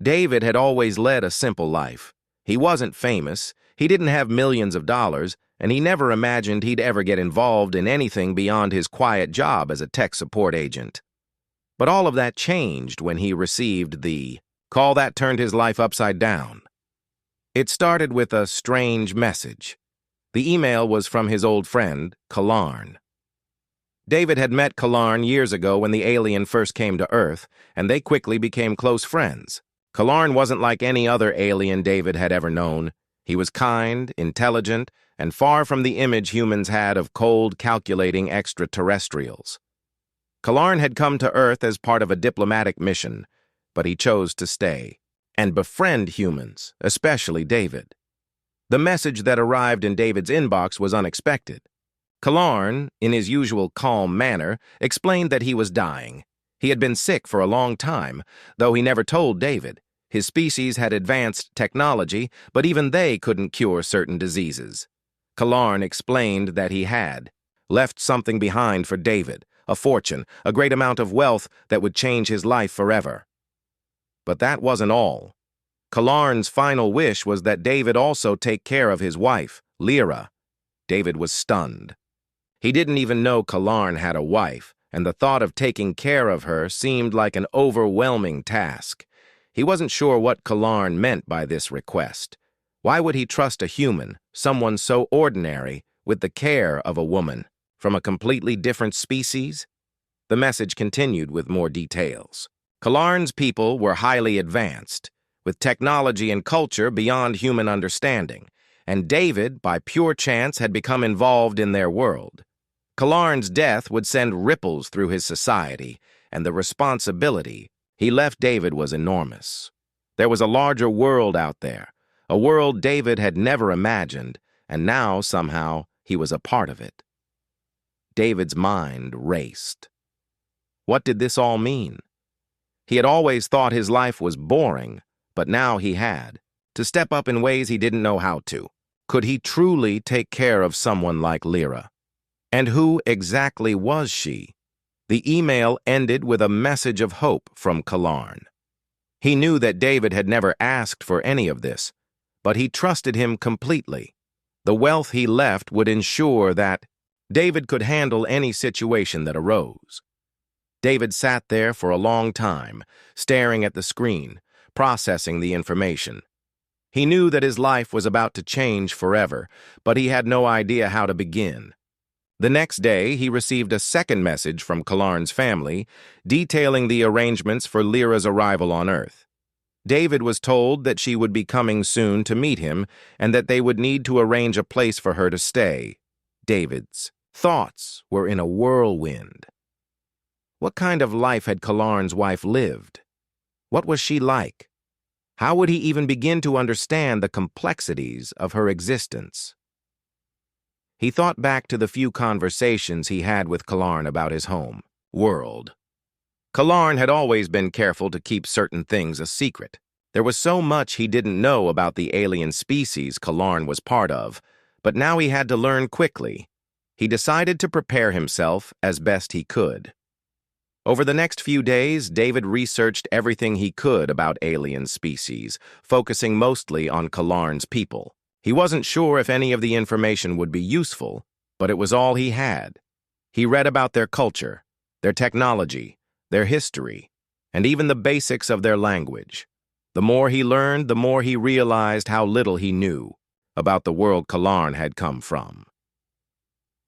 David had always led a simple life. He wasn't famous, he didn't have millions of dollars, and he never imagined he'd ever get involved in anything beyond his quiet job as a tech support agent. But all of that changed when he received the call that turned his life upside down. It started with a strange message. The email was from his old friend, Kalarn. David had met Kalarn years ago when the alien first came to Earth, and they quickly became close friends. Kalarn wasn't like any other alien David had ever known. He was kind, intelligent, and far from the image humans had of cold, calculating extraterrestrials. Kalarn had come to Earth as part of a diplomatic mission, but he chose to stay and befriend humans, especially David. The message that arrived in David's inbox was unexpected. Kalarn, in his usual calm manner, explained that he was dying. He had been sick for a long time, though he never told David. His species had advanced technology, but even they couldn't cure certain diseases. Kalarn explained that he had left something behind for David, a fortune, a great amount of wealth that would change his life forever. But that wasn't all. Kalarn's final wish was that David also take care of his wife, Lyra. David was stunned. He didn't even know Kalarn had a wife, and the thought of taking care of her seemed like an overwhelming task. He wasn't sure what Kalarn meant by this request. Why would he trust a human, someone so ordinary, with the care of a woman, from a completely different species? The message continued with more details. Kalarn's people were highly advanced, with technology and culture beyond human understanding, and David, by pure chance, had become involved in their world. Kalarn's death would send ripples through his society, and the responsibility he left David was enormous. There was a larger world out there, a world David had never imagined, and now, somehow, he was a part of it. David's mind raced. What did this all mean? He had always thought his life was boring, but now he had to step up in ways he didn't know how to. Could he truly take care of someone like Lyra? And who exactly was she? The email ended with a message of hope from Kalarn. He knew that David had never asked for any of this, but he trusted him completely. The wealth he left would ensure that David could handle any situation that arose. David sat there for a long time, staring at the screen, processing the information. He knew that his life was about to change forever, but he had no idea how to begin. The next day, he received a second message from Kalarn's family, detailing the arrangements for Lyra's arrival on Earth. David was told that she would be coming soon to meet him and that they would need to arrange a place for her to stay. David's thoughts were in a whirlwind. What kind of life had Kalarn's wife lived? What was she like? How would he even begin to understand the complexities of her existence? He thought back to the few conversations he had with Kalarn about his home, world. Kalarn had always been careful to keep certain things a secret. There was so much he didn't know about the alien species Kalarn was part of, but now he had to learn quickly. He decided to prepare himself as best he could. Over the next few days, David researched everything he could about alien species, focusing mostly on Kalarn's people. He wasn't sure if any of the information would be useful, but it was all he had. He read about their culture, their technology, their history, and even the basics of their language. The more he learned, the more he realized how little he knew about the world Kalarn had come from.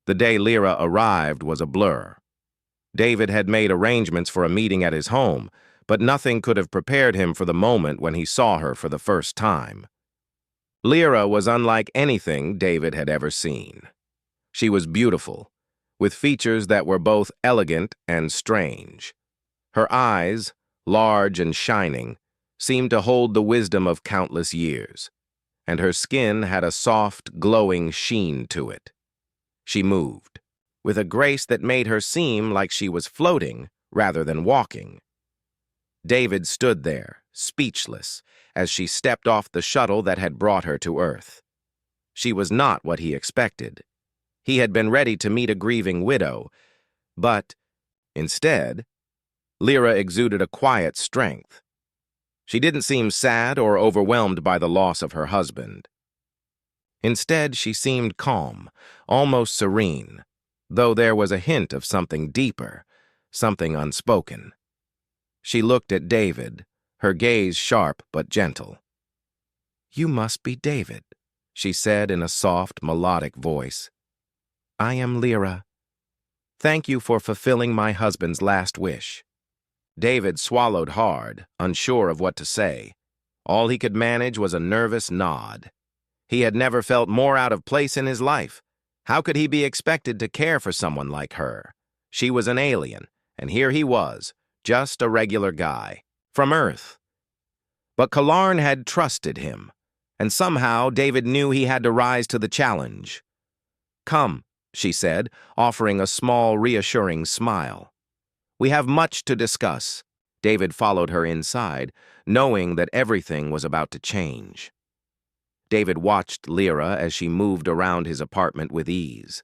The day Lyra arrived was a blur. David had made arrangements for a meeting at his home, but nothing could have prepared him for the moment when he saw her for the first time. Lyra was unlike anything David had ever seen. She was beautiful, with features that were both elegant and strange. Her eyes, large and shining, seemed to hold the wisdom of countless years, and her skin had a soft, glowing sheen to it. She moved, with a grace that made her seem like she was floating rather than walking. David stood there, speechless, as she stepped off the shuttle that had brought her to Earth. She was not what he expected. He had been ready to meet a grieving widow, but, instead, Lyra exuded a quiet strength. She didn't seem sad or overwhelmed by the loss of her husband. Instead, she seemed calm, almost serene, though there was a hint of something deeper, something unspoken. She looked at David, her gaze sharp but gentle. "You must be David," she said in a soft, melodic voice. "I am Lyra. Thank you for fulfilling my husband's last wish." David swallowed hard, unsure of what to say. All he could manage was a nervous nod. He had never felt more out of place in his life. How could he be expected to care for someone like her? She was an alien, and here he was, just a regular guy, from Earth. But Kalarn had trusted him, and somehow David knew he had to rise to the challenge. "Come," she said, offering a small, reassuring smile. "We have much to discuss." David followed her inside, knowing that everything was about to change. David watched Lyra as she moved around his apartment with ease.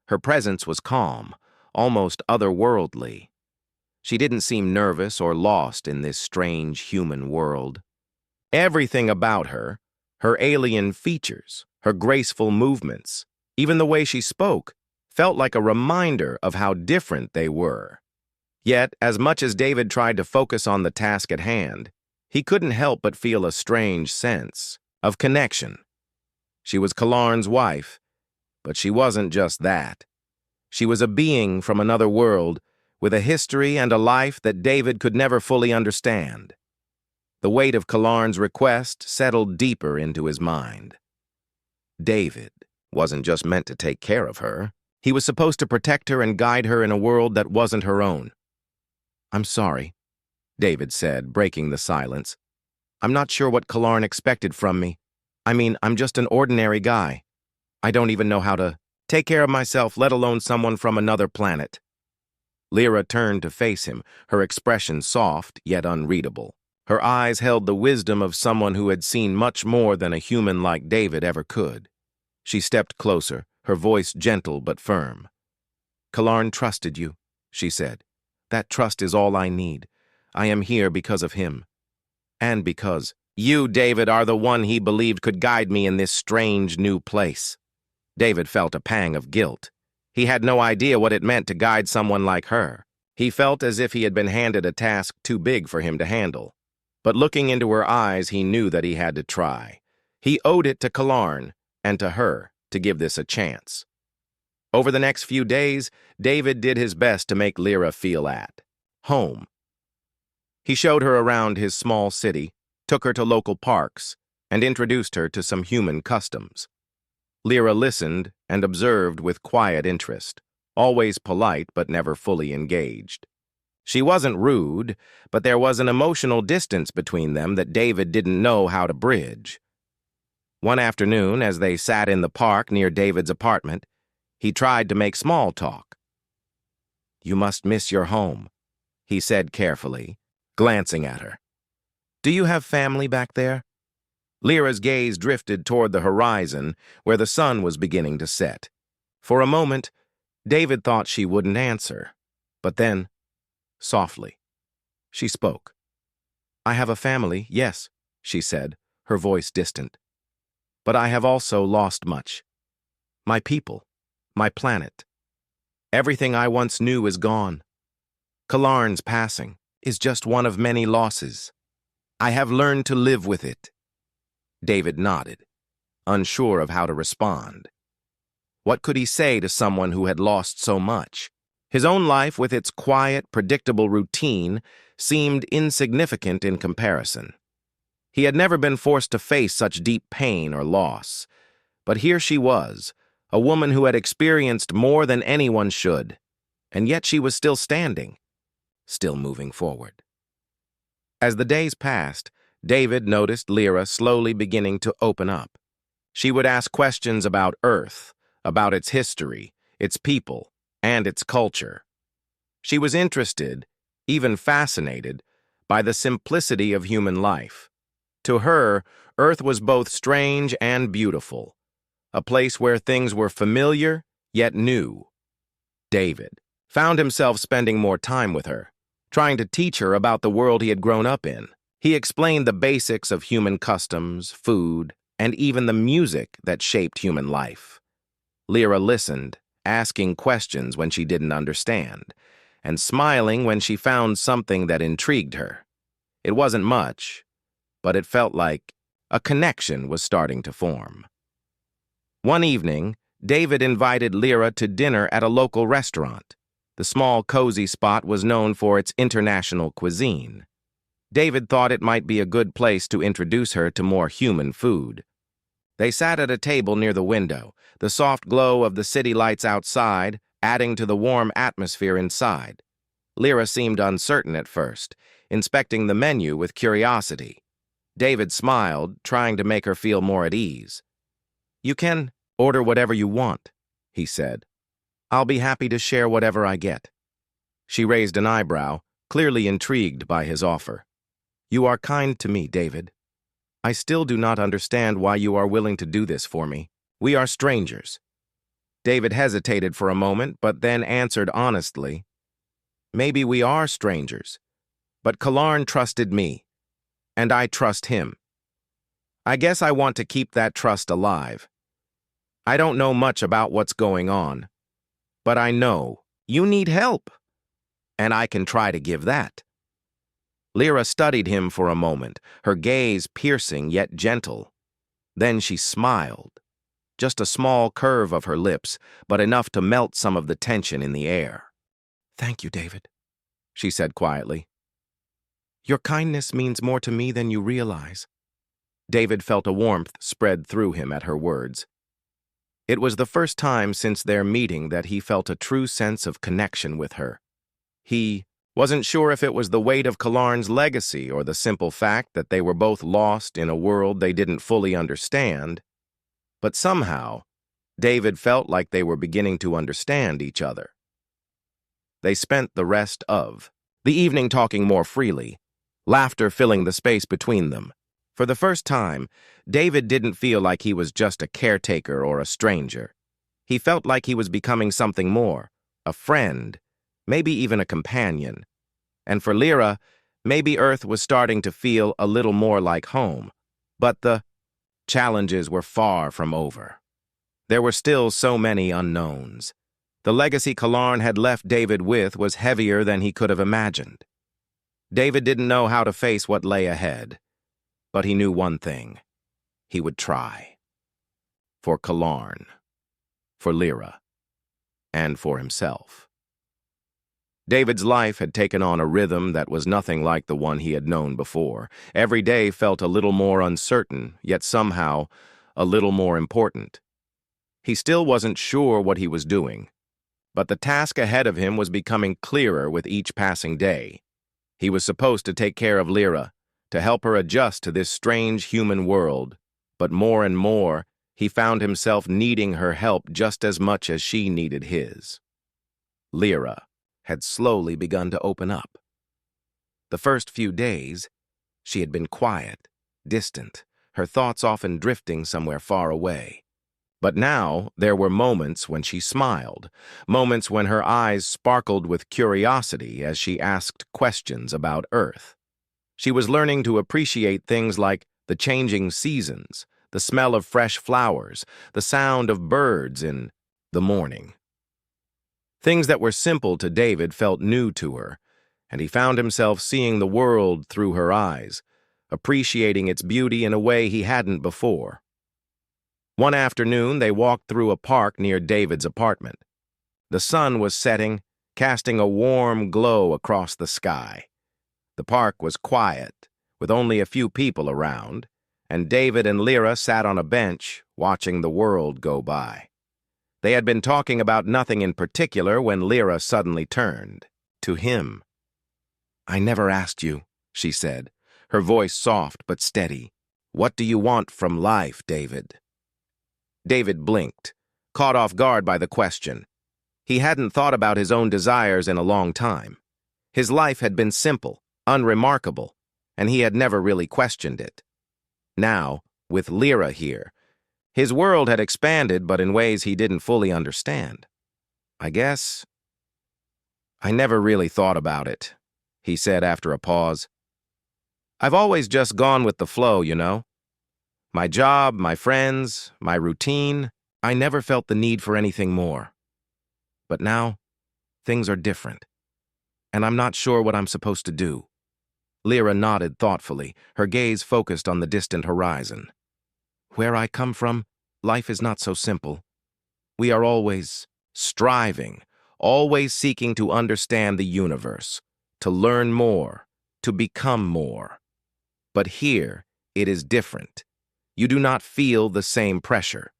Her presence was calm, almost otherworldly. She didn't seem nervous or lost in this strange human world. Everything about her, her alien features, her graceful movements, even the way she spoke, felt like a reminder of how different they were. Yet, as much as David tried to focus on the task at hand, he couldn't help but feel a strange sense of connection. She was Kalarn's wife, but she wasn't just that. She was a being from another world, with a history and a life that David could never fully understand. The weight of Kalarn's request settled deeper into his mind. David wasn't just meant to take care of her. He was supposed to protect her and guide her in a world that wasn't her own. "I'm sorry," David said, breaking the silence. "I'm not sure what Kalarn expected from me. I mean, I'm just an ordinary guy. I don't even know how to take care of myself, let alone someone from another planet." Lyra turned to face him, her expression soft yet unreadable. Her eyes held the wisdom of someone who had seen much more than a human like David ever could. She stepped closer, her voice gentle but firm. "Kalarn trusted you," she said. "That trust is all I need. I am here because of him. And because you, David, are the one he believed could guide me in this strange new place." David felt a pang of guilt. He had no idea what it meant to guide someone like her. He felt as if he had been handed a task too big for him to handle. But looking into her eyes, he knew that he had to try. He owed it to Kalarn and to her to give this a chance. Over the next few days, David did his best to make Lyra feel at home. He showed her around his small city, took her to local parks, and introduced her to some human customs. Lyra listened and observed with quiet interest, always polite but never fully engaged. She wasn't rude, but there was an emotional distance between them that David didn't know how to bridge. One afternoon, as they sat in the park near David's apartment, he tried to make small talk. "You must miss your home," he said carefully, glancing at her. "Do you have family back there?" Lyra's gaze drifted toward the horizon, where the sun was beginning to set. For a moment, David thought she wouldn't answer, but then, softly, she spoke. "I have a family, yes," she said, her voice distant. "But I have also lost much. My people, my planet. Everything I once knew is gone. Kalarn's passing is just one of many losses. I have learned to live with it." David nodded, unsure of how to respond. What could he say to someone who had lost so much? His own life, with its quiet, predictable routine, seemed insignificant in comparison. He had never been forced to face such deep pain or loss. But here she was, a woman who had experienced more than anyone should, and yet she was still standing, still moving forward. As the days passed, David noticed Lyra slowly beginning to open up. She would ask questions about Earth, about its history, its people, and its culture. She was interested, even fascinated, by the simplicity of human life. To her, Earth was both strange and beautiful, a place where things were familiar yet new. David found himself spending more time with her, trying to teach her about the world he had grown up in. He explained the basics of human customs, food, and even the music that shaped human life. Lyra listened, asking questions when she didn't understand, and smiling when she found something that intrigued her. It wasn't much, but it felt like a connection was starting to form. One evening, David invited Lyra to dinner at a local restaurant. The small, cozy spot was known for its international cuisine. David thought it might be a good place to introduce her to more human food. They sat at a table near the window, the soft glow of the city lights outside adding to the warm atmosphere inside. Lyra seemed uncertain at first, inspecting the menu with curiosity. David smiled, trying to make her feel more at ease. "You can order whatever you want," he said. "I'll be happy to share whatever I get." She raised an eyebrow, clearly intrigued by his offer. "You are kind to me, David. I still do not understand why you are willing to do this for me. We are strangers." David hesitated for a moment, but then answered honestly, "Maybe we are strangers, but Kalarn trusted me, and I trust him. I guess I want to keep that trust alive. I don't know much about what's going on, but I know you need help, and I can try to give that." Lyra studied him for a moment, her gaze piercing yet gentle. Then she smiled, just a small curve of her lips, but enough to melt some of the tension in the air. "Thank you, David," she said quietly. "Your kindness means more to me than you realize." David felt a warmth spread through him at her words. It was the first time since their meeting that he felt a true sense of connection with her. He wasn't sure if it was the weight of Kalarn's legacy or the simple fact that they were both lost in a world they didn't fully understand, but somehow, David felt like they were beginning to understand each other. They spent the rest of the evening talking more freely, laughter filling the space between them. For the first time, David didn't feel like he was just a caretaker or a stranger. He felt like he was becoming something more, a friend, maybe even a companion. And for Lyra, maybe Earth was starting to feel a little more like home. But the challenges were far from over. There were still so many unknowns. The legacy Kalarn had left David with was heavier than he could have imagined. David didn't know how to face what lay ahead, but he knew one thing. He would try. For Kalarn, for Lyra, and for himself. David's life had taken on a rhythm that was nothing like the one he had known before. Every day felt a little more uncertain, yet somehow a little more important. He still wasn't sure what he was doing, but the task ahead of him was becoming clearer with each passing day. He was supposed to take care of Lyra, to help her adjust to this strange human world, but more and more, he found himself needing her help just as much as she needed his. Lyra had slowly begun to open up. The first few days, she had been quiet, distant, her thoughts often drifting somewhere far away. But now there were moments when she smiled, moments when her eyes sparkled with curiosity as she asked questions about Earth. She was learning to appreciate things like the changing seasons, the smell of fresh flowers, the sound of birds in the morning. Things that were simple to David felt new to her, and he found himself seeing the world through her eyes, appreciating its beauty in a way he hadn't before. One afternoon, they walked through a park near David's apartment. The sun was setting, casting a warm glow across the sky. The park was quiet, with only a few people around, and David and Lyra sat on a bench, watching the world go by. They had been talking about nothing in particular when Lyra suddenly turned to him. "I never asked you," she said, her voice soft but steady. "What do you want from life, David?" David blinked, caught off guard by the question. He hadn't thought about his own desires in a long time. His life had been simple, unremarkable, and he had never really questioned it. Now, with Lyra here, his world had expanded, but in ways he didn't fully understand. "I guess I never really thought about it," he said after a pause. I've always just gone with the flow, you know? My job, my friends, my routine, I never felt the need for anything more. But now, things are different, and I'm not sure what I'm supposed to do. Lyra nodded thoughtfully, her gaze focused on the distant horizon. Where I come from, life is not so simple. We are always striving, always seeking to understand the universe, to learn more, to become more. But here, it is different. You do not feel the same pressure.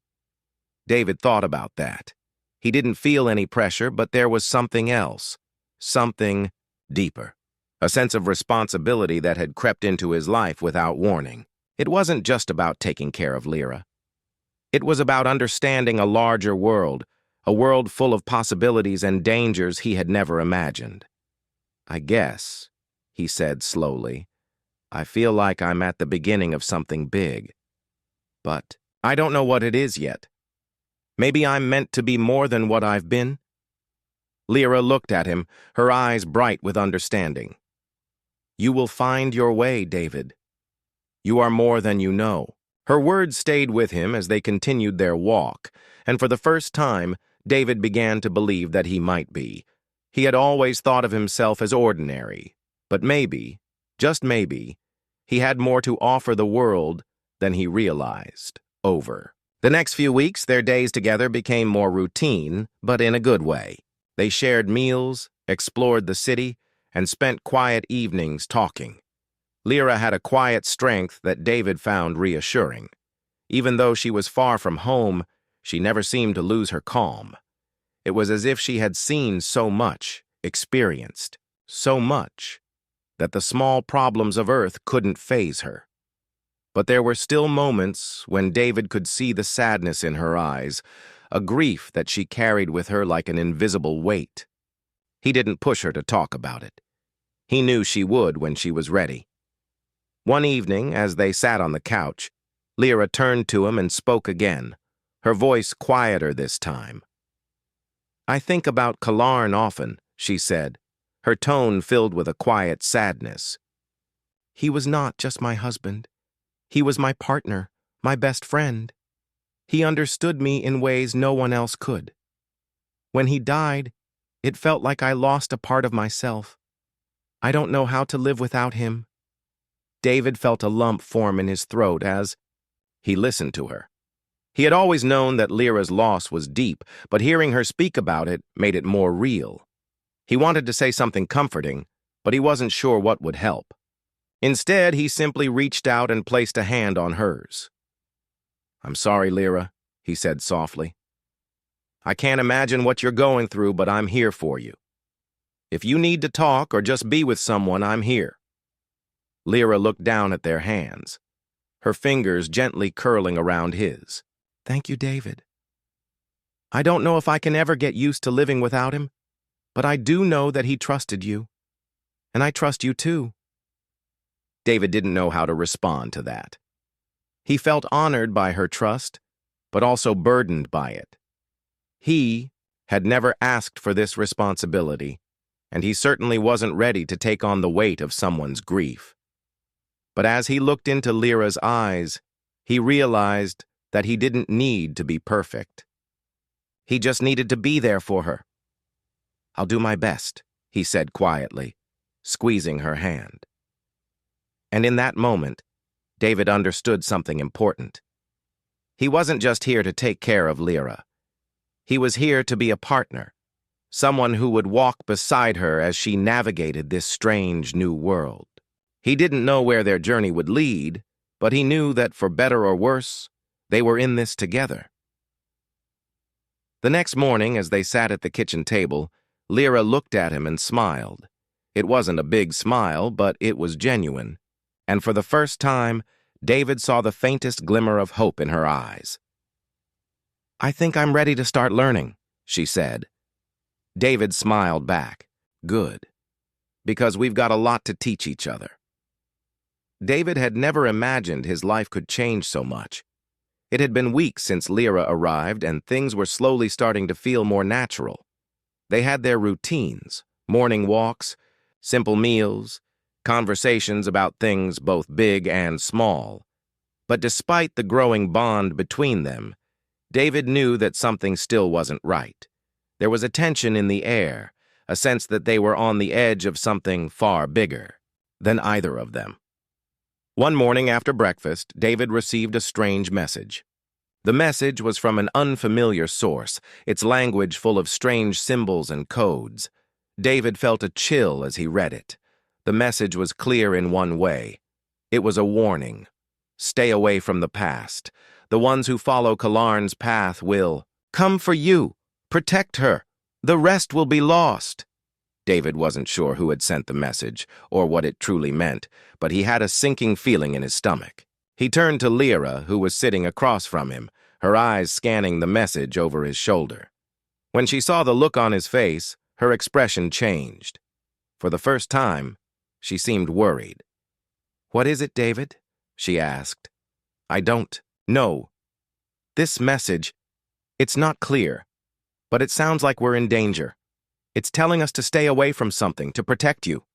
David thought about that. He didn't feel any pressure, but there was something else, something deeper. A sense of responsibility that had crept into his life without warning. It wasn't just about taking care of Lyra. It was about understanding a larger world, a world full of possibilities and dangers he had never imagined. I guess, he said slowly, I feel like I'm at the beginning of something big. But I don't know what it is yet. Maybe I'm meant to be more than what I've been? Lyra looked at him, her eyes bright with understanding. You will find your way, David. You are more than you know. Her words stayed with him as they continued their walk, and for the first time, David began to believe that he might be. He had always thought of himself as ordinary, but maybe, just maybe, he had more to offer the world than he realized. Over. The next few weeks, their days together became more routine, but in a good way. They shared meals, explored the city, and spent quiet evenings talking. Lyra had a quiet strength that David found reassuring. Even though she was far from home, she never seemed to lose her calm. It was as if she had seen so much, experienced so much, that the small problems of Earth couldn't faze her. But there were still moments when David could see the sadness in her eyes, a grief that she carried with her like an invisible weight. He didn't push her to talk about it. He knew she would when she was ready. One evening, as they sat on the couch, Lyra turned to him and spoke again, her voice quieter this time. I think about Kalarn often, she said, her tone filled with a quiet sadness. He was not just my husband. He was my partner, my best friend. He understood me in ways no one else could. When he died, it felt like I lost a part of myself. I don't know how to live without him. David felt a lump form in his throat as he listened to her. He had always known that Lyra's loss was deep, but hearing her speak about it made it more real. He wanted to say something comforting, but he wasn't sure what would help. Instead, he simply reached out and placed a hand on hers. I'm sorry, Lyra, he said softly. I can't imagine what you're going through, but I'm here for you. If you need to talk or just be with someone, I'm here. Lyra looked down at their hands, her fingers gently curling around his. Thank you, David. I don't know if I can ever get used to living without him, but I do know that he trusted you, and I trust you too. David didn't know how to respond to that. He felt honored by her trust, but also burdened by it. He had never asked for this responsibility, and he certainly wasn't ready to take on the weight of someone's grief. But as he looked into Lyra's eyes, he realized that he didn't need to be perfect. He just needed to be there for her. I'll do my best, he said quietly, squeezing her hand. And in that moment, David understood something important. He wasn't just here to take care of Lyra. He was here to be a partner, someone who would walk beside her as she navigated this strange new world. He didn't know where their journey would lead, but he knew that for better or worse, they were in this together. The next morning, as they sat at the kitchen table, Lyra looked at him and smiled. It wasn't a big smile, but it was genuine. And for the first time, David saw the faintest glimmer of hope in her eyes. I think I'm ready to start learning, she said. David smiled back. Good. Because we've got a lot to teach each other. David had never imagined his life could change so much. It had been weeks since Lyra arrived, and things were slowly starting to feel more natural. They had their routines, morning walks, simple meals, conversations about things both big and small. But despite the growing bond between them, David knew that something still wasn't right. There was a tension in the air, a sense that they were on the edge of something far bigger than either of them. One morning after breakfast, David received a strange message. The message was from an unfamiliar source, its language full of strange symbols and codes. David felt a chill as he read it. The message was clear in one way. It was a warning. Stay away from the past. The ones who follow Kalarn's path will come for you. Protect her. The rest will be lost. David wasn't sure who had sent the message or what it truly meant, but he had a sinking feeling in his stomach. He turned to Lyra, who was sitting across from him, her eyes scanning the message over his shoulder. When she saw the look on his face, her expression changed. For the first time, she seemed worried. "What is it, David?" she asked. "I don't know. This message, it's not clear, but it sounds like we're in danger. It's telling us to stay away from something, to protect you."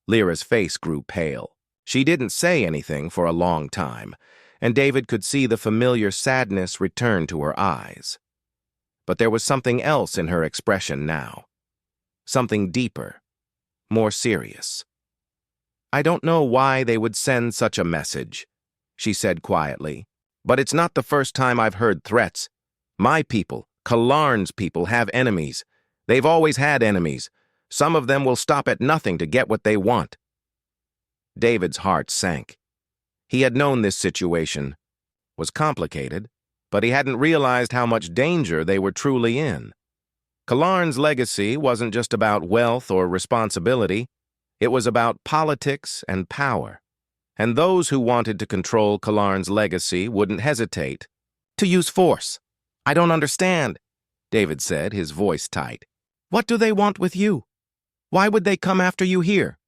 Lyra's face grew pale. She didn't say anything for a long time, and David could see the familiar sadness return to her eyes. But there was something else in her expression now. Something deeper, more serious. "I don't know why they would send such a message," she said quietly, "but it's not the first time I've heard threats. My people, Kalarn's people, have enemies. They've always had enemies. Some of them will stop at nothing to get what they want." David's heart sank. He had known this situation was complicated, but he hadn't realized how much danger they were truly in. Kalarn's legacy wasn't just about wealth or responsibility. It was about politics and power. And those who wanted to control Kalarn's legacy wouldn't hesitate to use force. "I don't understand," David said, his voice tight. "What do they want with you? Why would they come after you here?"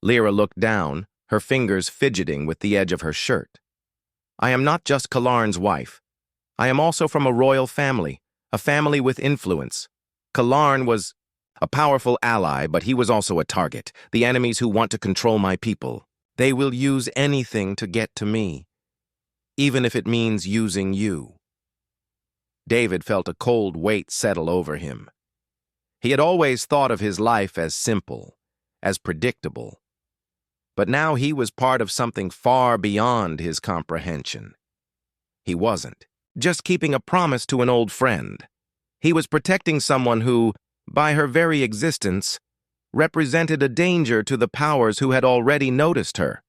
Lyra looked down, her fingers fidgeting with the edge of her shirt. "I am not just Kalarn's wife. I am also from a royal family, a family with influence. Kalarn was a powerful ally, but he was also a target, the enemies who want to control my people. They will use anything to get to me, even if it means using you." David felt a cold weight settle over him. He had always thought of his life as simple, as predictable. But now he was part of something far beyond his comprehension. He wasn't just keeping a promise to an old friend. He was protecting someone who, by her very existence, represented a danger to the powers who had already noticed her.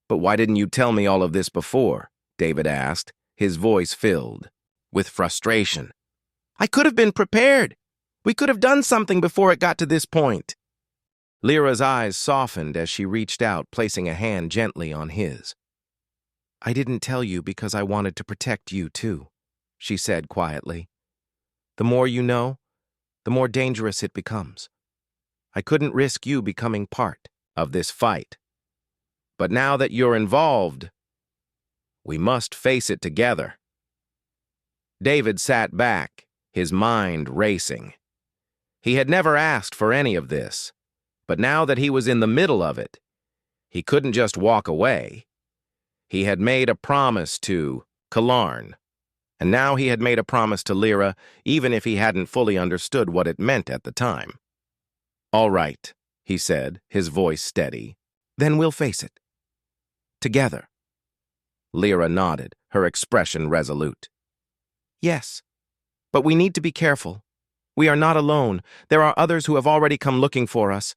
"But why didn't you tell me all of this before?" David asked, his voice filled with frustration. "I could have been prepared. We could have done something before it got to this point." Lyra's eyes softened as she reached out, placing a hand gently on his. "I didn't tell you because I wanted to protect you too," she said quietly. "The more you know, the more dangerous it becomes. I couldn't risk you becoming part of this fight. But now that you're involved, we must face it together." David sat back, his mind racing. He had never asked for any of this, but now that he was in the middle of it, he couldn't just walk away. He had made a promise to Kalarn, and now he had made a promise to Lyra, even if he hadn't fully understood what it meant at the time. "All right," he said, his voice steady. "Then we'll face it. Together." Lyra nodded, her expression resolute. "Yes, but we need to be careful. We are not alone. There are others who have already come looking for us.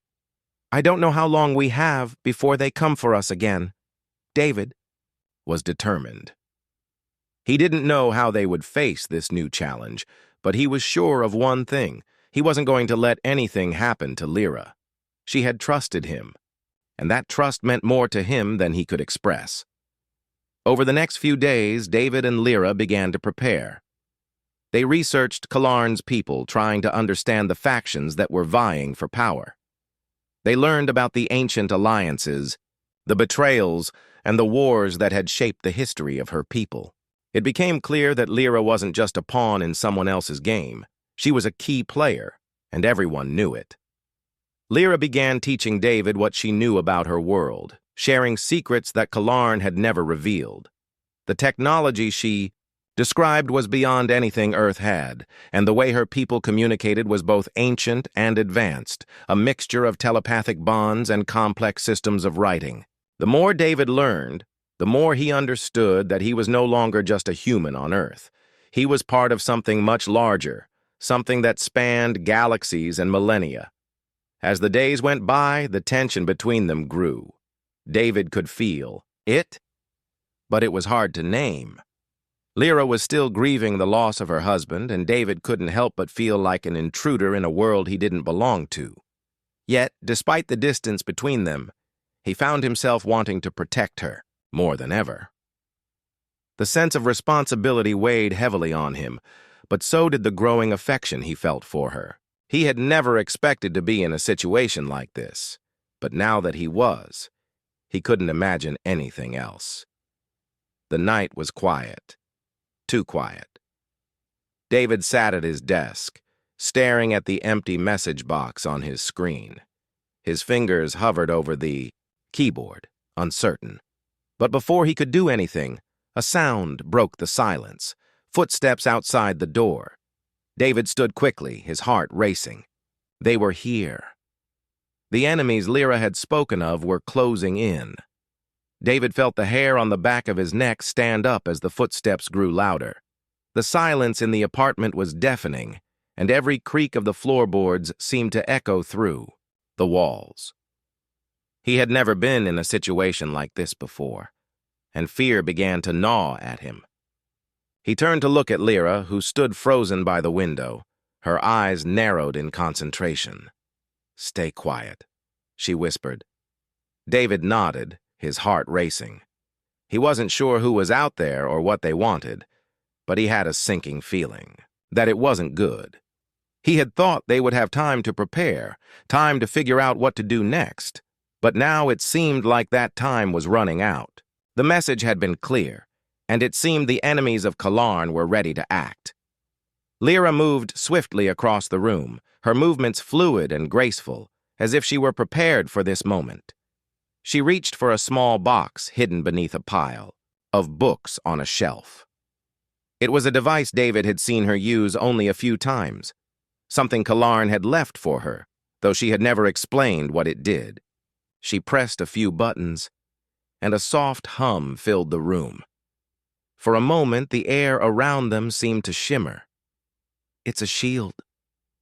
I don't know how long we have before they come for us again." David was determined. He didn't know how they would face this new challenge, but he was sure of one thing. He wasn't going to let anything happen to Lyra. She had trusted him, and that trust meant more to him than he could express. Over the next few days, David and Lyra began to prepare. They researched Kalarn's people, trying to understand the factions that were vying for power. They learned about the ancient alliances, the betrayals, and the wars that had shaped the history of her people. It became clear that Lyra wasn't just a pawn in someone else's game. She was a key player, and everyone knew it. Lyra began teaching David what she knew about her world, sharing secrets that Kalarn had never revealed. The technology she described was beyond anything Earth had, and the way her people communicated was both ancient and advanced, a mixture of telepathic bonds and complex systems of writing. The more David learned, the more he understood that he was no longer just a human on Earth. He was part of something much larger, something that spanned galaxies and millennia. As the days went by, the tension between them grew. David could feel it, but it was hard to name. Lyra was still grieving the loss of her husband, and David couldn't help but feel like an intruder in a world he didn't belong to. Yet, despite the distance between them, he found himself wanting to protect her more than ever. The sense of responsibility weighed heavily on him, but so did the growing affection he felt for her. He had never expected to be in a situation like this, but now that he was, he couldn't imagine anything else. The night was quiet, too quiet. David sat at his desk, staring at the empty message box on his screen. His fingers hovered over the keyboard, uncertain. But before he could do anything, a sound broke the silence, footsteps outside the door. David stood quickly, his heart racing. They were here. The enemies Lyra had spoken of were closing in. David felt the hair on the back of his neck stand up as the footsteps grew louder. The silence in the apartment was deafening, and every creak of the floorboards seemed to echo through the walls. He had never been in a situation like this before, and fear began to gnaw at him. He turned to look at Lyra, who stood frozen by the window, her eyes narrowed in concentration. "Stay quiet," she whispered. David nodded, his heart racing. He wasn't sure who was out there or what they wanted, but he had a sinking feeling that it wasn't good. He had thought they would have time to prepare, time to figure out what to do next, but now it seemed like that time was running out. The message had been clear, and it seemed the enemies of Kalarn were ready to act. Lyra moved swiftly across the room, her movements fluid and graceful, as if she were prepared for this moment. She reached for a small box hidden beneath a pile of books on a shelf. It was a device David had seen her use only a few times, something Kalarn had left for her, though she had never explained what it did. She pressed a few buttons, and a soft hum filled the room. For a moment, the air around them seemed to shimmer. "It's a shield,"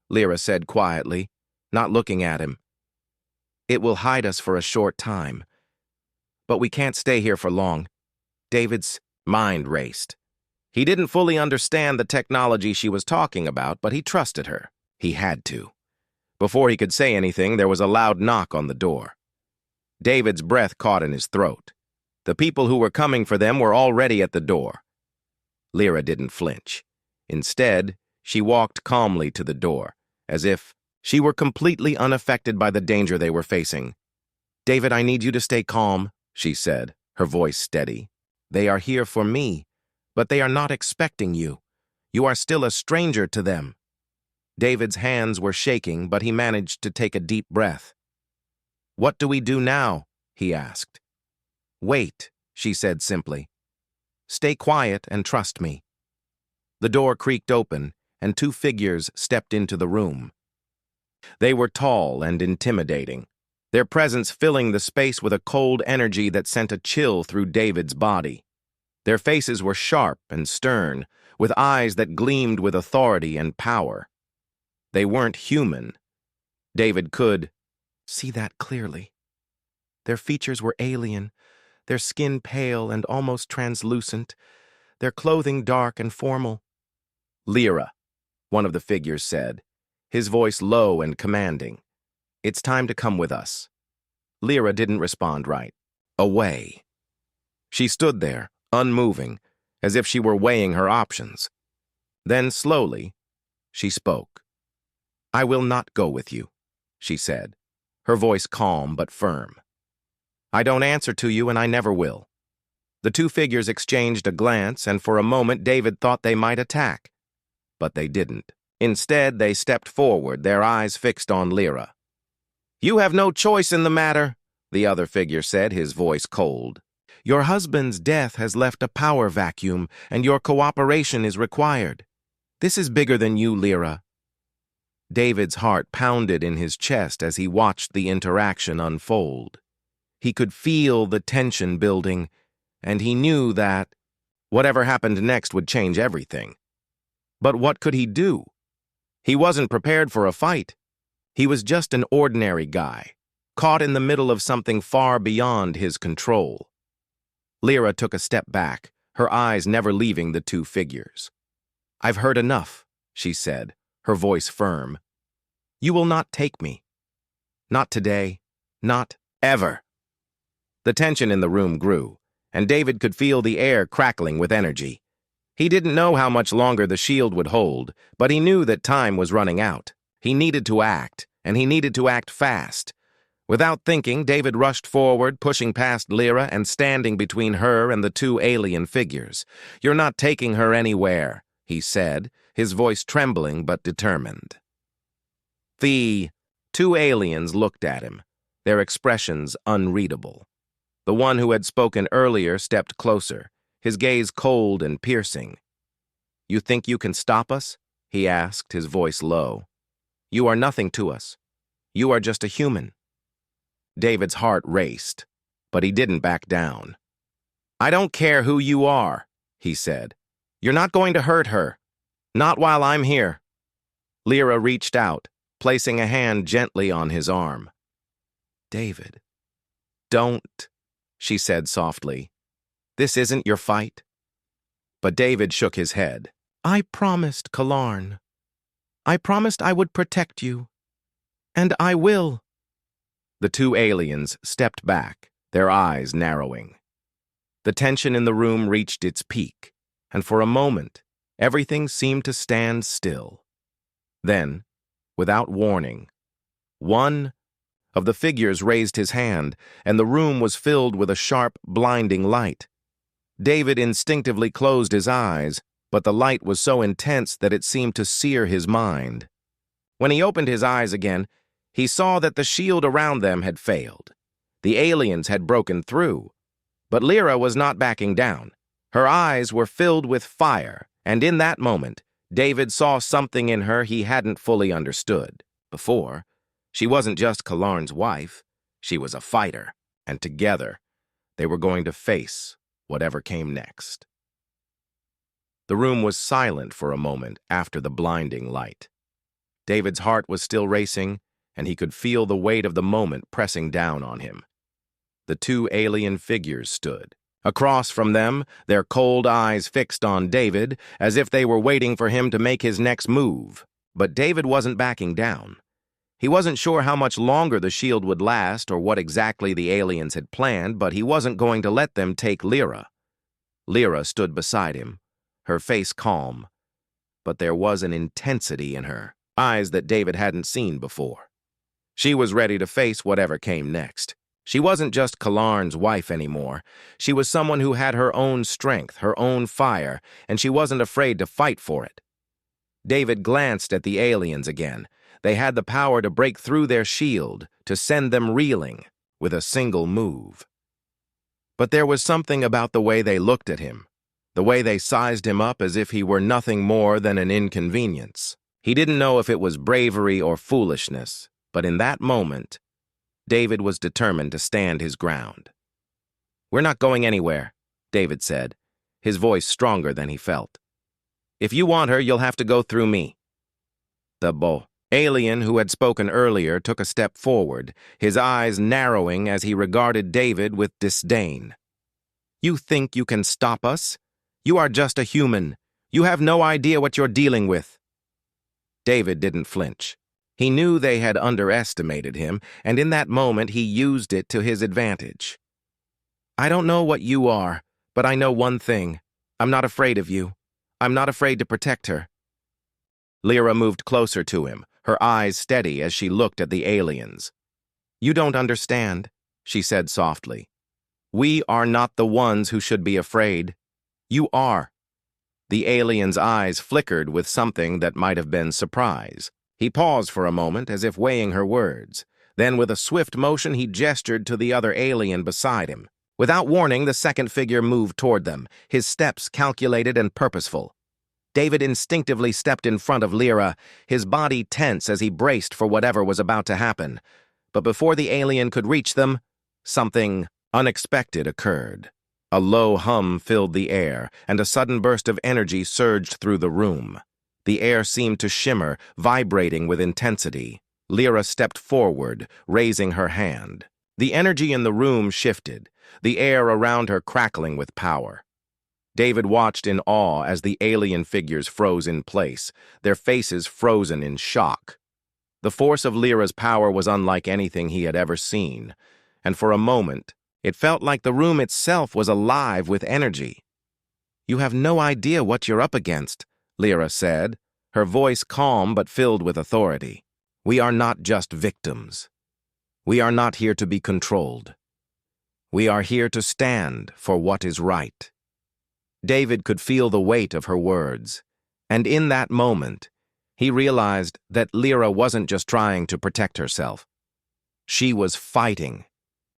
Lyra said quietly, not looking at him. "It will hide us for a short time. But we can't stay here for long." David's mind raced. He didn't fully understand the technology she was talking about, but he trusted her. He had to. Before he could say anything, there was a loud knock on the door. David's breath caught in his throat. The people who were coming for them were already at the door. Lyra didn't flinch. Instead, she walked calmly to the door, as if she were completely unaffected by the danger they were facing. "David, I need you to stay calm," she said, her voice steady. "They are here for me, but they are not expecting you. You are still a stranger to them." David's hands were shaking, but he managed to take a deep breath. "What do we do now?" he asked. "Wait," she said simply. "Stay quiet and trust me." The door creaked open, and two figures stepped into the room. They were tall and intimidating, their presence filling the space with a cold energy that sent a chill through David's body. Their faces were sharp and stern, with eyes that gleamed with authority and power. They weren't human. David could see that clearly. Their features were alien, their skin pale and almost translucent, their clothing dark and formal. "Lyra," one of the figures said, his voice low and commanding. "It's time to come with us." Lyra didn't respond right. Away. She stood there, unmoving, as if she were weighing her options. Then, slowly, she spoke. "I will not go with you," she said, her voice calm but firm. "I don't answer to you, and I never will." The two figures exchanged a glance, and for a moment David thought they might attack. But they didn't. Instead, they stepped forward, their eyes fixed on Lyra. You have no choice in the matter, the other figure said, his voice cold. Your husband's death has left a power vacuum, and your cooperation is required. This is bigger than you, Lyra. David's heart pounded in his chest as he watched the interaction unfold. He could feel the tension building, and he knew that whatever happened next would change everything. But what could he do? He wasn't prepared for a fight. He was just an ordinary guy, caught in the middle of something far beyond his control. Lyra took a step back, her eyes never leaving the two figures. I've heard enough, she said, her voice firm. You will not take me. Not today. Not ever. The tension in the room grew, and David could feel the air crackling with energy. He didn't know how much longer the shield would hold, but he knew that time was running out. He needed to act, and he needed to act fast. Without thinking, David rushed forward, pushing past Lyra and standing between her and the two alien figures. You're not taking her anywhere, he said, his voice trembling but determined. The two aliens looked at him, their expressions unreadable. The one who had spoken earlier stepped closer, his gaze cold and piercing. You think you can stop us? He asked, his voice low. You are nothing to us. You are just a human. David's heart raced, but he didn't back down. I don't care who you are, he said. You're not going to hurt her. Not while I'm here. Lyra reached out, placing a hand gently on his arm. David, don't, she said softly. This isn't your fight. But David shook his head. I promised, Kalarn. I promised I would protect you. And I will. The two aliens stepped back, their eyes narrowing. The tension in the room reached its peak, and for a moment, everything seemed to stand still. Then, without warning, one of the figures raised his hand, and the room was filled with a sharp, blinding light. David instinctively closed his eyes, but the light was so intense that it seemed to sear his mind. When he opened his eyes again, he saw that the shield around them had failed. The aliens had broken through. But Lyra was not backing down. Her eyes were filled with fire, and in that moment, David saw something in her he hadn't fully understood before. She wasn't just Kalarn's wife. She was a fighter, and together, they were going to face whatever came next. The room was silent for a moment after the blinding light. David's heart was still racing, and he could feel the weight of the moment pressing down on him. The two alien figures stood. Across from them, their cold eyes fixed on David, as if they were waiting for him to make his next move. But David wasn't backing down. He wasn't sure how much longer the shield would last or what exactly the aliens had planned, but he wasn't going to let them take Lyra. Lyra stood beside him, her face calm, but there was an intensity in her eyes that David hadn't seen before. She was ready to face whatever came next. She wasn't just Kalarn's wife anymore. She was someone who had her own strength, her own fire, and she wasn't afraid to fight for it. David glanced at the aliens again. They had the power to break through their shield, to send them reeling, with a single move. But there was something about the way they looked at him, the way they sized him up as if he were nothing more than an inconvenience. He didn't know if it was bravery or foolishness, but in that moment, David was determined to stand his ground. We're not going anywhere, David said, his voice stronger than he felt. If you want her, you'll have to go through me. The alien who had spoken earlier took a step forward, his eyes narrowing as he regarded David with disdain. You think you can stop us? You are just a human. You have no idea what you're dealing with. David didn't flinch. He knew they had underestimated him, and in that moment he used it to his advantage. I don't know what you are, but I know one thing. I'm not afraid of you. I'm not afraid to protect her. Lyra moved closer to him, her eyes steady as she looked at the aliens. You don't understand, she said softly. We are not the ones who should be afraid. You are. The alien's eyes flickered with something that might have been surprise. He paused for a moment as if weighing her words. Then, with a swift motion, he gestured to the other alien beside him. Without warning, the second figure moved toward them, his steps calculated and purposeful. David instinctively stepped in front of Lyra, his body tense as he braced for whatever was about to happen. But before the alien could reach them, something unexpected occurred. A low hum filled the air, and a sudden burst of energy surged through the room. The air seemed to shimmer, vibrating with intensity. Lyra stepped forward, raising her hand. The energy in the room shifted, the air around her crackling with power. David watched in awe as the alien figures froze in place, their faces frozen in shock. The force of Lyra's power was unlike anything he had ever seen, and for a moment, it felt like the room itself was alive with energy. "You have no idea what you're up against," Lyra said, her voice calm but filled with authority. "We are not just victims. We are not here to be controlled. We are here to stand for what is right." David could feel the weight of her words, and in that moment, he realized that Lyra wasn't just trying to protect herself. She was fighting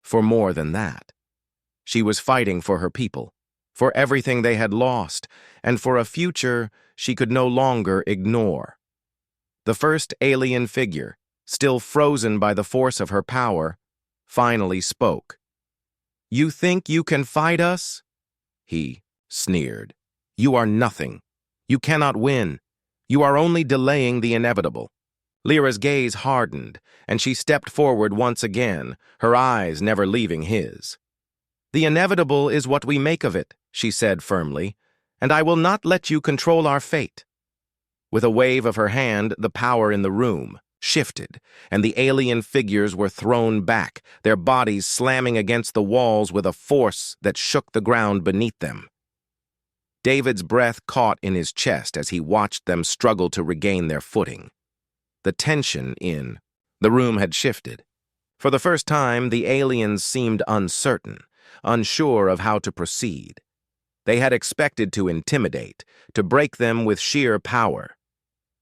for more than that. She was fighting for her people, for everything they had lost, and for a future she could no longer ignore. The first alien figure, still frozen by the force of her power, finally spoke. "You think you can fight us?" he sneered. "You are nothing. You cannot win. You are only delaying the inevitable." Lyra's gaze hardened, and she stepped forward once again, her eyes never leaving his. "The inevitable is what we make of it," she said firmly, "and I will not let you control our fate." With a wave of her hand, the power in the room shifted, and the alien figures were thrown back, their bodies slamming against the walls with a force that shook the ground beneath them. David's breath caught in his chest as he watched them struggle to regain their footing. The tension in the room had shifted. For the first time, the aliens seemed uncertain, unsure of how to proceed. They had expected to intimidate, to break them with sheer power.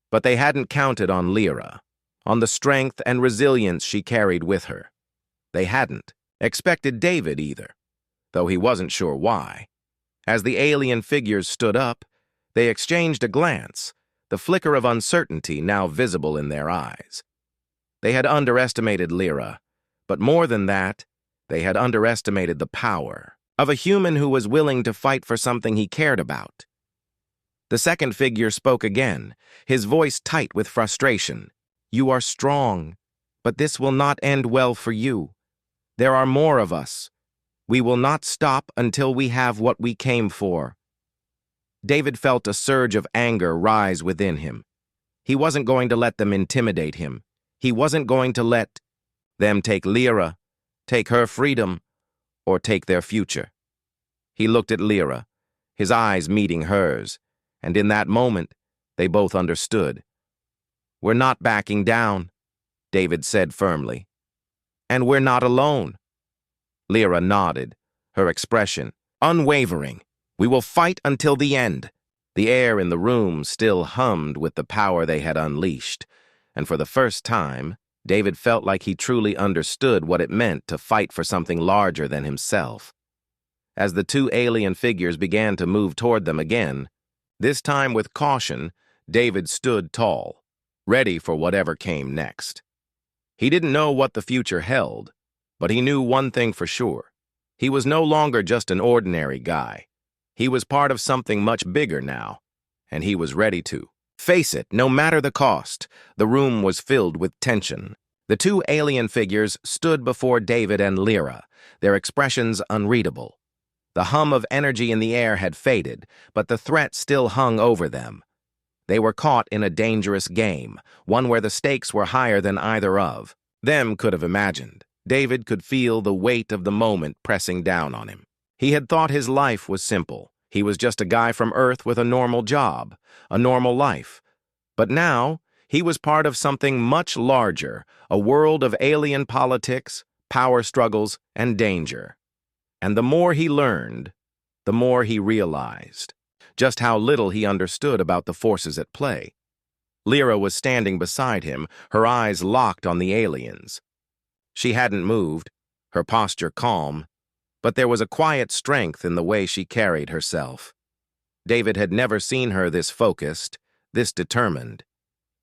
But they hadn't counted on Lyra, on the strength and resilience she carried with her. They hadn't expected David either, though he wasn't sure why. As the alien figures stood up, they exchanged a glance, the flicker of uncertainty now visible in their eyes. They had underestimated Lyra, but more than that, they had underestimated the power of a human who was willing to fight for something he cared about. The second figure spoke again, his voice tight with frustration. "You are strong, but this will not end well for you. There are more of us. We will not stop until we have what we came for." David felt a surge of anger rise within him. He wasn't going to let them intimidate him. He wasn't going to let them take Lyra, take her freedom, or take their future. He looked at Lyra, his eyes meeting hers, and in that moment, they both understood. "We're not backing down," David said firmly. "And we're not alone." Lyra nodded, her expression unwavering. "We will fight until the end." The air in the room still hummed with the power they had unleashed, and for the first time, David felt like he truly understood what it meant to fight for something larger than himself. As the two alien figures began to move toward them again, this time with caution, David stood tall, ready for whatever came next. He didn't know what the future held, but he knew one thing for sure. He was no longer just an ordinary guy. He was part of something much bigger now, and he was ready to face it, no matter the cost. The room was filled with tension. The two alien figures stood before David and Lyra, their expressions unreadable. The hum of energy in the air had faded, but the threat still hung over them. They were caught in a dangerous game, one where the stakes were higher than either of them could have imagined. David could feel the weight of the moment pressing down on him. He had thought his life was simple. He was just a guy from Earth with a normal job, a normal life. But now, he was part of something much larger, a world of alien politics, power struggles, and danger. And the more he learned, the more he realized just how little he understood about the forces at play. Lyra was standing beside him, her eyes locked on the aliens. She hadn't moved, her posture calm, but there was a quiet strength in the way she carried herself. David had never seen her this focused, this determined.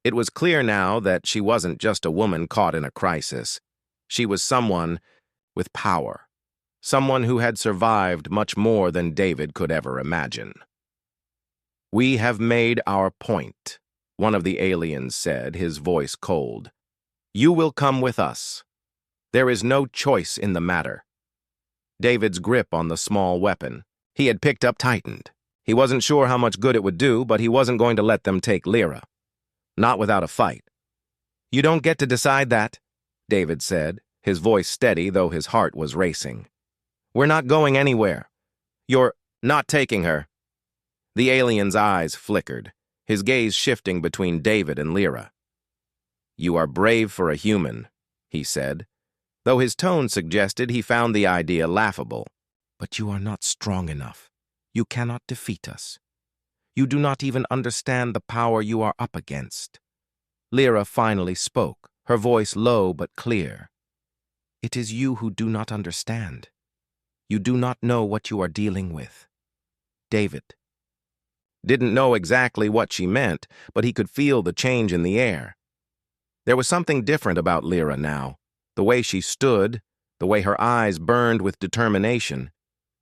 It was clear now that she wasn't just a woman caught in a crisis. She was someone with power, someone who had survived much more than David could ever imagine. "We have made our point," one of the aliens said, his voice cold. "You will come with us. There is no choice in the matter." David's grip on the small weapon he had picked up tightened. He wasn't sure how much good it would do, but he wasn't going to let them take Lyra. Not without a fight. "You don't get to decide that," David said, his voice steady though his heart was racing. "We're not going anywhere. You're not taking her." The alien's eyes flickered, his gaze shifting between David and Lyra. "You are brave for a human," he said, though his tone suggested he found the idea laughable. "But you are not strong enough. You cannot defeat us. You do not even understand the power you are up against." Lyra finally spoke, her voice low but clear. "It is you who do not understand. You do not know what you are dealing with." David didn't know exactly what she meant, but he could feel the change in the air. There was something different about Lyra now. The way she stood, the way her eyes burned with determination.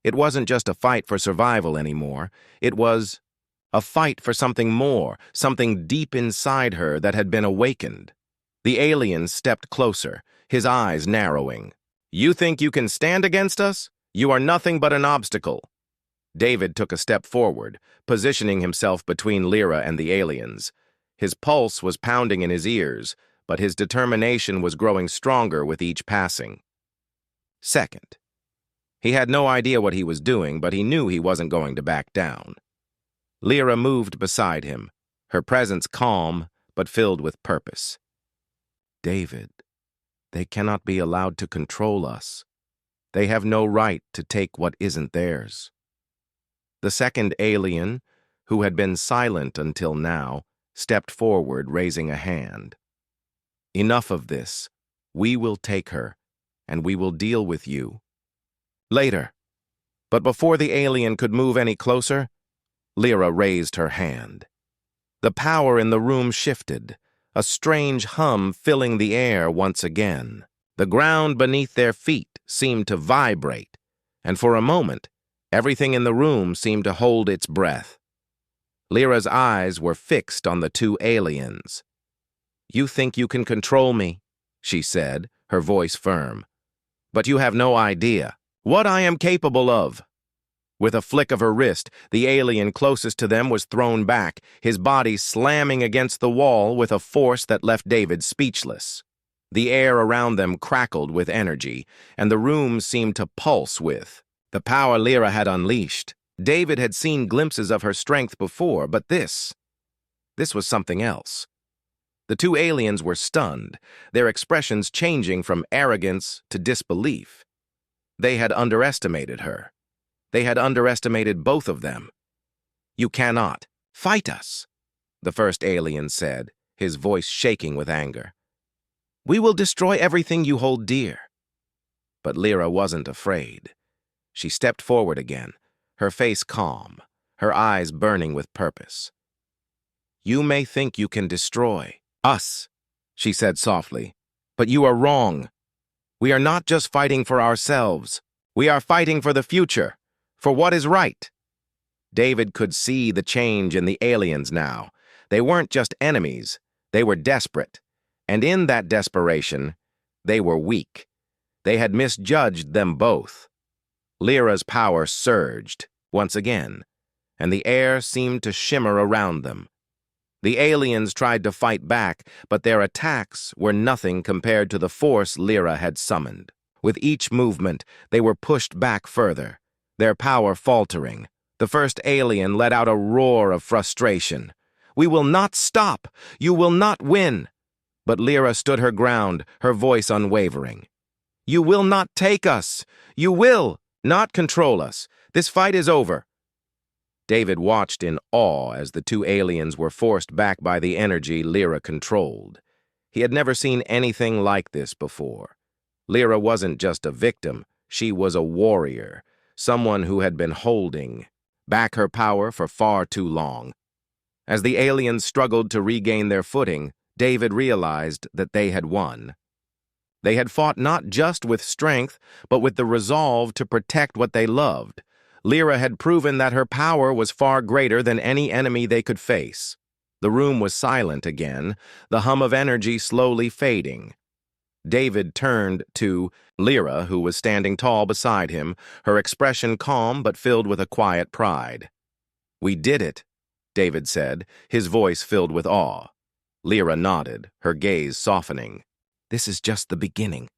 It wasn't just a fight for survival anymore. It was a fight for something more, something deep inside her that had been awakened. The alien stepped closer, his eyes narrowing. "You think you can stand against us? You are nothing but an obstacle." David took a step forward, positioning himself between Lyra and the aliens. His pulse was pounding in his ears, but his determination was growing stronger with each passing second. He had no idea what he was doing, but he knew he wasn't going to back down. Lyra moved beside him, her presence calm but filled with purpose. "David, they cannot be allowed to control us. They have no right to take what isn't theirs." The second alien, who had been silent until now, stepped forward, raising a hand. "Enough of this. We will take her, and we will deal with you later." But before the alien could move any closer, Lyra raised her hand. The power in the room shifted, a strange hum filling the air once again. The ground beneath their feet seemed to vibrate, and for a moment, everything in the room seemed to hold its breath. Lyra's eyes were fixed on the two aliens. "You think you can control me," she said, her voice firm. "But you have no idea what I am capable of." With a flick of her wrist, the alien closest to them was thrown back, his body slamming against the wall with a force that left David speechless. The air around them crackled with energy, and the room seemed to pulse with the power Lyra had unleashed. David had seen glimpses of her strength before, but this was something else. The two aliens were stunned, their expressions changing from arrogance to disbelief. They had underestimated her. They had underestimated both of them. "You cannot fight us," the first alien said, his voice shaking with anger. "We will destroy everything you hold dear." But Lyra wasn't afraid. She stepped forward again, her face calm, her eyes burning with purpose. "You may think you can destroy us," she said softly, "but you are wrong. We are not just fighting for ourselves. We are fighting for the future, for what is right." David could see the change in the aliens now. They weren't just enemies, they were desperate. And in that desperation, they were weak. They had misjudged them both. Lyra's power surged, once again, and the air seemed to shimmer around them. The aliens tried to fight back, but their attacks were nothing compared to the force Lyra had summoned. With each movement, they were pushed back further, their power faltering. The first alien let out a roar of frustration. "We will not stop! You will not win!" But Lyra stood her ground, her voice unwavering. "You will not take us! You will not control us! This fight is over!" David watched in awe as the two aliens were forced back by the energy Lyra controlled. He had never seen anything like this before. Lyra wasn't just a victim, she was a warrior, someone who had been holding back her power for far too long. As the aliens struggled to regain their footing, David realized that they had won. They had fought not just with strength, but with the resolve to protect what they loved. Lyra had proven that her power was far greater than any enemy they could face. The room was silent again, the hum of energy slowly fading. David turned to Lyra, who was standing tall beside him, her expression calm but filled with a quiet pride. "We did it," David said, his voice filled with awe. Lyra nodded, her gaze softening. "This is just the beginning.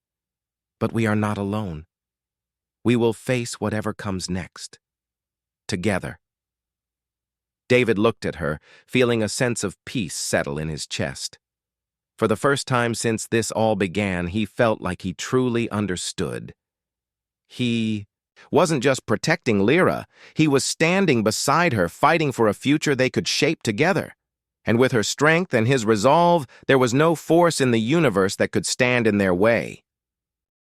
But we are not alone. We will face whatever comes next. Together." David looked at her, feeling a sense of peace settle in his chest. For the first time since this all began, he felt like he truly understood. He wasn't just protecting Lyra, he was standing beside her, fighting for a future they could shape together. And with her strength and his resolve, there was no force in the universe that could stand in their way.